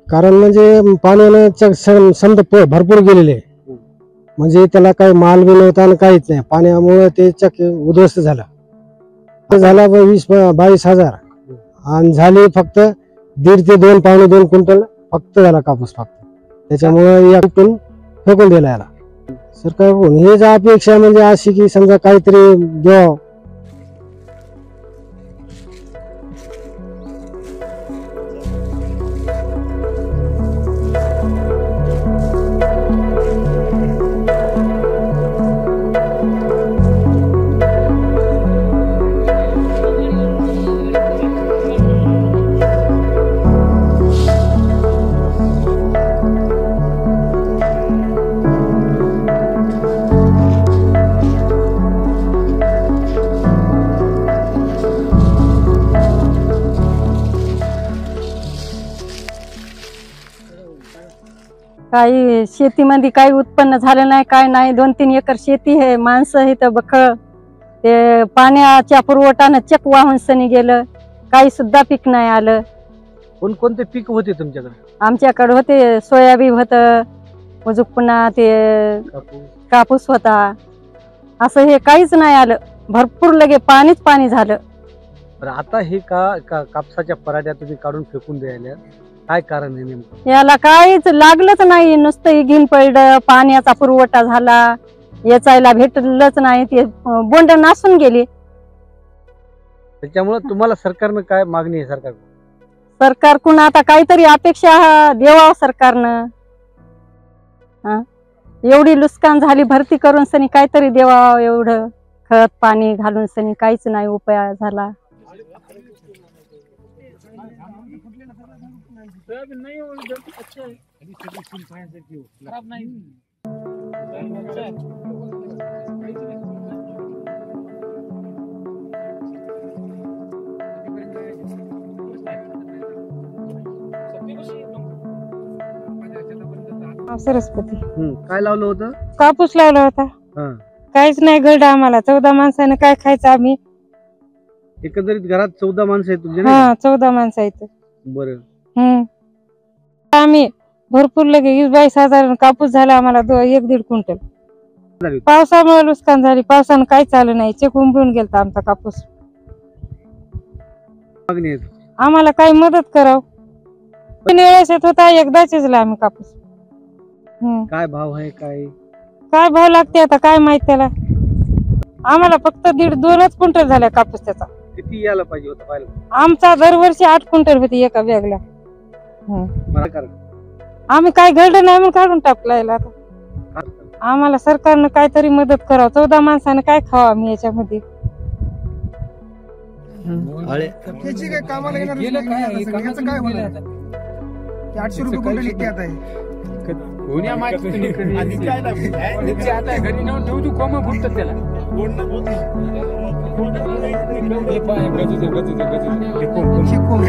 कारण म्हणजे पाण्यानं समजा भरपूर गेलेले, म्हणजे त्याला काही माल बी नव्हता आणि काहीच नाही. पाण्यामुळे ते चक उद्ध्वस्त झाला. 20-22 हजार आणि झाले फक्त 1.5 ते 2 पावणे 2 क्विंटल फक्त झाला कापूस फक्त. त्याच्यामुळे यातून फेकून दिला याला सरकारकडून. हे जी अपेक्षा म्हणजे अशी की समजा काहीतरी द्यावं. काही शेतीमध्ये काही उत्पन्न झालं नाही, काय नाही. 2-3 एकर शेती आहे, माणसं आहे तर बखळ. ते पाण्याच्या पुरवठानं चक वाहून सनी गेलं, काही सुद्धा पीक नाही आलं. कोणकोणते पीक होते तुमच्याकडे? आमच्याकडे होते सोयाबीन होतं, अजून पुन्हा ते कापूस होता. असं हे काहीच नाही आलं. भरपूर लगे पाणीच पाणी झालं. आता हे कापसाच्या पराठ्या तुम्ही काढून फेकून द्यायला काय कारण आहे नेमकं? याला काहीच लागलंच नाही, नुसतं घेऊन पडलं. पाण्याचा पुरवठा झाला, याचायला भेटलंच नाही. ते बोंड नासून गेली. त्याच्यामुळे तुम्हाला सरकारनं काय मागणी आहे? सरकारकडून आता काहीतरी अपेक्षा द्यावा सरकारनं. एवढी नुकसान झाली, भरती करून सनी काहीतरी द्यावा. एवढं खत पाणी घालून सनी काहीच नाही उपाय झाला. सरस्वती काय लावलं होतं? कापूस लावला होता. काहीच नाही घडलं आम्हाला. 14 माणसाने काय खायचं आम्ही? एकंदरीत घरात 14 माणसं आहेत तुमचे? हा 14 माणसं आहेत. बरं. आम्ही भरपूर लगे 22 हजार कापूस झाला आम्हाला. 1-1.5 क्विंटल. पावसामुळे नुकसान झाली. पावसानं काही चालू नाही, चेक उमरून गेलता आमचा कापूस. आम्हाला काही मदत करावं. वेळेस येत होता, एकदाच येजला आम्ही कापूस. काय भाव आहे? काय भाव लागते आता काय माहित त्याला. आम्हाला फक्त 1.5-2च क्विंटल झाला कापूस. त्याचा किती यायला पाहिजे होता? आमचा दरवर्षी 8 क्विंटल होती एका बॅगला. आम्ही काय घडलं नाही म्हणून काढून टाकलाय. आता आम्हाला सरकारनं काहीतरी मदत करावं. 14 माणसानं काय खावं आम्ही याच्यामध्ये? कामाला येणार 800 रुपये क्विंटल इतके आता आहे. घरी नेऊन ठेवू तू कोम फुटत त्याला. शिकवून